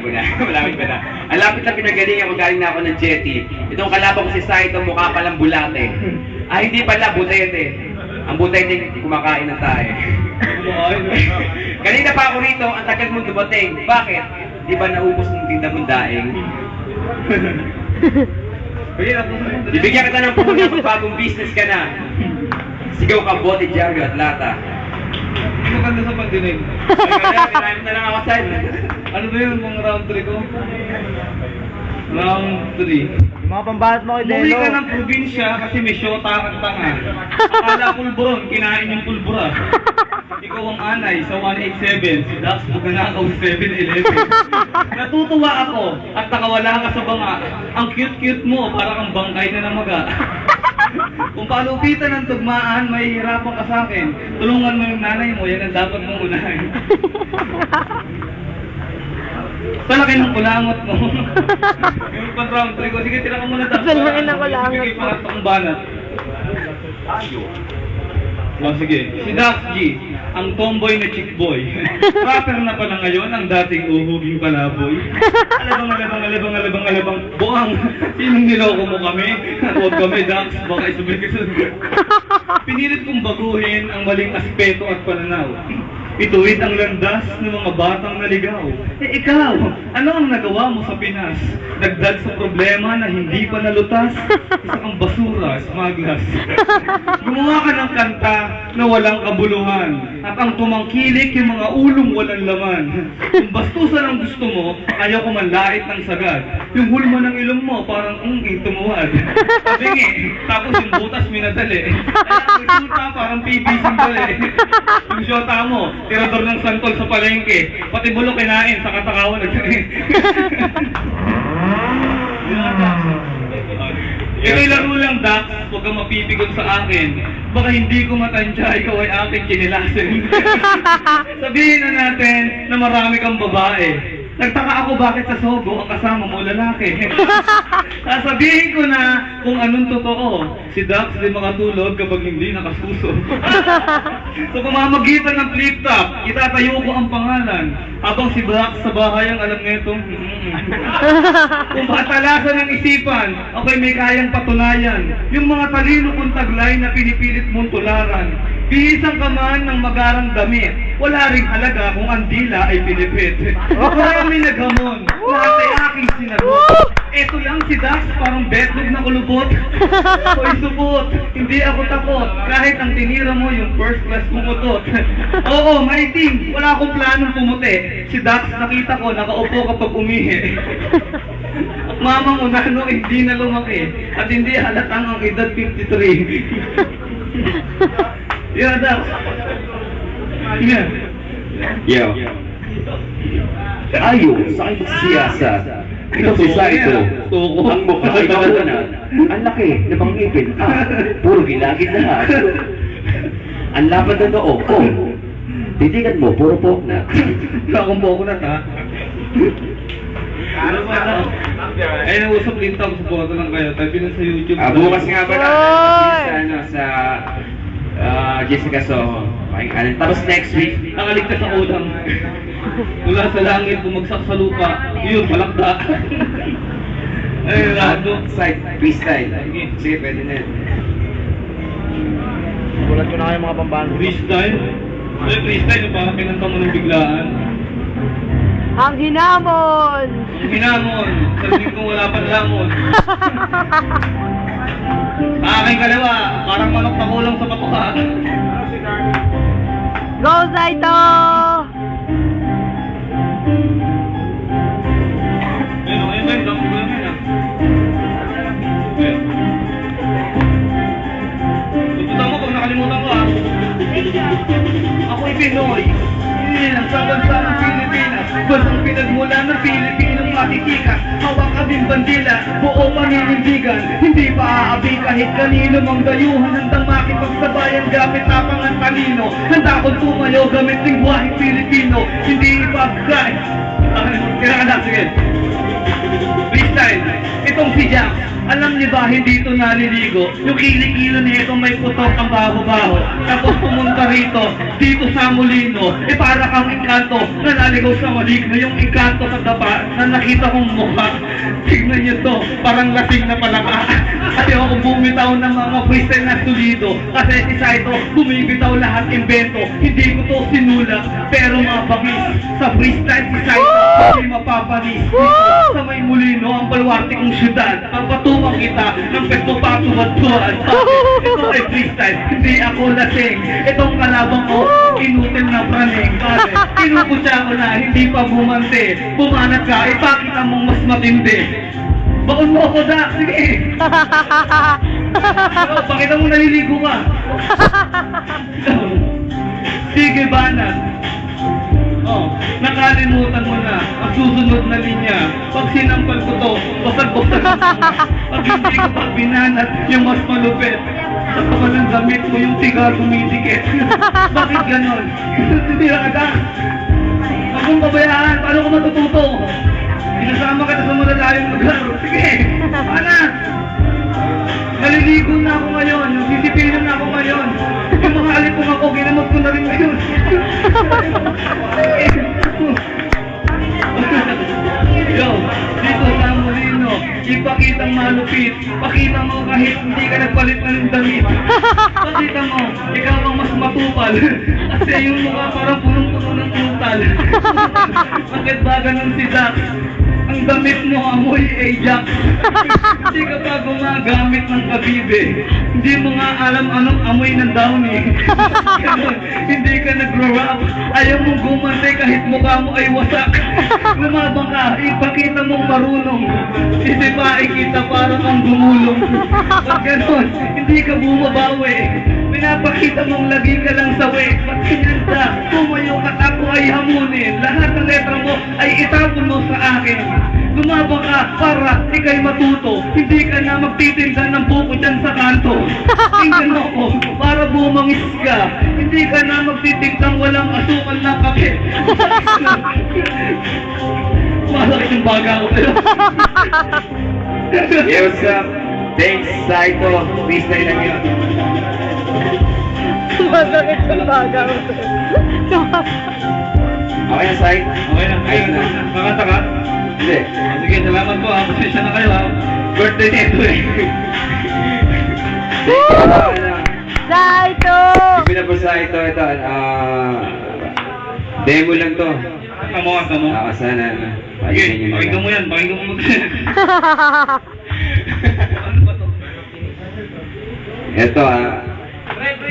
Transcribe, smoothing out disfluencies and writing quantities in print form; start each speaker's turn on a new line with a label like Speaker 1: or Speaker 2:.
Speaker 1: alam ko na. Malapit pa na. Ang lapit na pinagalingan ko, galing na ako ng jetty. Itong kalaban ko si Saito, mukha palang bulate. Hindi pala, butete. Ang butete, kumakain ng tae. Kanina pa ako rito, ang tagal mong dumating. Bakit? Di ba naubos ng tinda mong daing? Bibigyan kita ng puno na bagong business ka na. Sigaw ka, bote, jargo at lata.
Speaker 2: Ano kanda sa pagdinig?
Speaker 1: Ay, na lang ako sa'yo.
Speaker 2: Ano ba yun mga round 3 ko? Round 3.
Speaker 3: Mga pambalat mo kay
Speaker 2: Umuwi
Speaker 3: Delo.
Speaker 2: ka ng probinsya kasi may syota kang tanga. Akala pulburon, kinain yung pulbura. Ikaw ang anay sa 187, si Dax Buganakaw 711. Natutuwa ako at nakawala ka sa banga. Ang cute-cute mo, para kang bangkay na namaga. Kung palupitan ng tugmaan, mahihirapan ka sa akin. Tulungan mo yung nanay mo, yan ang dapat mong unahin. Sa laki ng kulangot mo. Yung pang-round 3 ko, sige tira ka muna Dax.
Speaker 3: Sa laki ng kulangot
Speaker 2: Bigay
Speaker 3: mo.
Speaker 2: pa nga itong banat. Oh, sige. Si Dax G, ang tomboy na chick boy. Rapper na pala ngayon ang dating uhuging palaboy. Alabang. Buang, sinong niloko mo kami? Huwag kami, Dax. Baka isubay ka sa... Pinilit kong baguhin ang maling aspeto at pananaw. Ituwid ang landas ng mga batang naligaw. Ikaw, ano ang nagawa mo sa Pinas? Dagdag sa problema na hindi pa nalutas. Isa kang basura, smaglas. Gumawa ka ng kanta na walang kabuluhan. At ang tumangkilik yung mga ulong walang laman. Kung bastusan ang gusto mo, ayaw ko manlait ng sagad. Yung hulma ng ilong mo, parang unging tumuwad. Tabingi, tapos yung butas minadali. Kaya yung syuta, parang PVC dali. Yung syota mo, tirador ng santol sa palengke. Pati bulok kinain sa katakawan. Ito'y laro lang, Dax. Huwag kang mapipigon sa akin. Baka hindi ko matansya, ikaw ay aking kinilasin. Sabihin na natin na marami kang babae. Nagtaka ako bakit sa Sogo ang kasama mo lalaki. Sasabihin ko na kung anong totoo. Si Dax di makatulog kapag hindi nakasuso. Sa pamamagitan ng flip-top, itatayo ko ang pangalan. Habang si Dax sa bahay ang alam nitong kung patalasan ng isipan, ako'y may kayang patunayan. Yung mga talino kong taglay na pinipilit mong tularan. Bihisang ka man ng magarang damit. Wala ring halaga kung ang dila ay pinipit. Marami naghamon, lahat ay aking sinagot. Eto lang si Dax, parang betlog na kulubot. Ako'y subot, hindi ako takot. Kahit ang tinira mo yung first class pumutot. Oo, maiting, wala akong planong pumuti. Si Dax, nakita ko, nakaupo kapag umihi. At mama mo na hindi na lumaki. At hindi halatang ang edad 53. Yeah, Dax. Yeah.
Speaker 1: Yo. Ayo, sa aking siyasa. Ikaw si Saito. Ang mukha ay kawanan. Ang laki na mga ngipin. Puro gilagid lahat. Ang lapad na noo. Titigan mo, puro poknat.
Speaker 2: Akong poknat, ha? Ano ba na? Ay, nausap lintang supporto lang kayo. Type nyo sa YouTube.
Speaker 1: Bukas nga ba sa Jessica Soho. Tapos next week,
Speaker 2: nakaligtas sa ulang. Mula sa langit, bumagsak sa lupa. Yun, malakda. Ay, lado.
Speaker 1: Side, freestyle. Sige, pwede na yun.
Speaker 3: Gulat ko na kayo mga pambalat.
Speaker 2: Freestyle? Ay, freestyle, yung parang pinanta mo ng biglaan.
Speaker 3: Ang hinamon!
Speaker 2: Ang hinamon, sabihin kong wala pang lamon. Aking kalawa, parang manok na kulang sa patuka.
Speaker 3: Go, Saito!
Speaker 2: Ayun, damo ko naman, ha? Tututan mo pag nakalimutan ko, ha? Ako'y Pinoy. Sa bansa ng Pilipinas, bansang pinagmula ng Pilipinong matitikas. Hawak kaming bandila, buo paninindigan. Hindi pa aabi kahit kanino mang dayuhan. Handang makipagsabayan gamit tapang ang talino. Handa akong tumayo gamit lingwaheng Pilipino. Hindi ipagkain. Kailangan na, sige. Freestyle, itong si Jack Alam niyo ba, hindi ito naliligo. Yung kilikilo nito may putok ang baho-baho. Tapos pumunta rito, dito sa Molino. Para kang engkanto na naligaw sa maligno. Yung engkanto sa dapa na nakita kong mukha. Tignan niyo to, parang lasing na palaka. Ayaw akong bumitaw ng mga freestyle na solido. Kasi si Saito, bumibitaw lahat invento. Hindi ko to sinulat, pero mga bangis. Sa freestyle si Saito, hindi mapapanis. Dito sa may Molino, ang baluarte kong syudad. Papatungan kita ng pesto patuwad-tuwad. Ito ay freestyle, hindi ako lasing. Itong kalabang ko, inutil na praneng. Kasi kinukutsa ko na, hindi pa bumante. Bumanat ka, ipakita mong mas matindi. Baon mo ako, Dak. Sige. Pakita mo naliligo ka. Sige, banat. Oh, nakalimutan mo na ang susunod na linya. Pag sinampal ko to, basag-basag. Pag hindi ko pa binanat, yung mas malupit. Sa pakalang damit mo yung tiga tumitikit. Bakit ganon? Hindi ka. Huwag mong pabayaan. Paano ko matututo? Sinasama kita sa malalayong lugar. Sige, banat. Naliligo na ako ngayon. Sisipilin na ako ngayon. Yung mga alipong ako, ginamot ko na rin ngayon. Yo, dito sa Molino, ipakitang malupit. Pakita mo kahit hindi ka nagpalit na ng damit. Pakita mo, ikaw ang mas matupal. Kasi yung mukha parang punong-puno ng tutal. Bakit ba ganun si Dak? Ang damit mo amoy Ajax. Hindi ka pa gumagamit ng kabibe. Hindi mo nga alam anong amoy ng downy. Ganun, hindi ka nagro-rap. Ayaw mong gumantay kahit mukha mo ay wasak. Lumabang ka, ipakita mong marunong. Isipain kita para kang gumulong. Pag ganun, hindi ka bumabawi. Pinapakita mong lagi ka lang sa way. Pag kinanta, tumayo ka ako ay hamunin. Lahat ng letra mo ay itapon mo sa akin. Lumabang ka para ikay matuto. Hindi ka na magtitinda ng buko dyan sa kanto. Tingnan mo ko para bumangis ka. Hindi ka na magtitigdang walang asukal na kape. Malaki yung baga ko sa'yo.
Speaker 1: Hey, what's up? Thanks, Saito. Freestyle lang yun.
Speaker 3: Masakit yung baga ko.
Speaker 1: Okay na, Sai?
Speaker 2: Okay na, ayun na. Makanta ka?
Speaker 1: Hindi.
Speaker 2: Sige, salamat po. Pasensya na kayo ha. Birthday nito eh.
Speaker 3: Saito!
Speaker 1: Pinapos Saito, ito, demo lang to.
Speaker 2: Kamo.
Speaker 1: Sana,
Speaker 2: Sige, pakinggan mo yan. Pakinggan mo mag-send.
Speaker 1: Ito,
Speaker 2: Pre.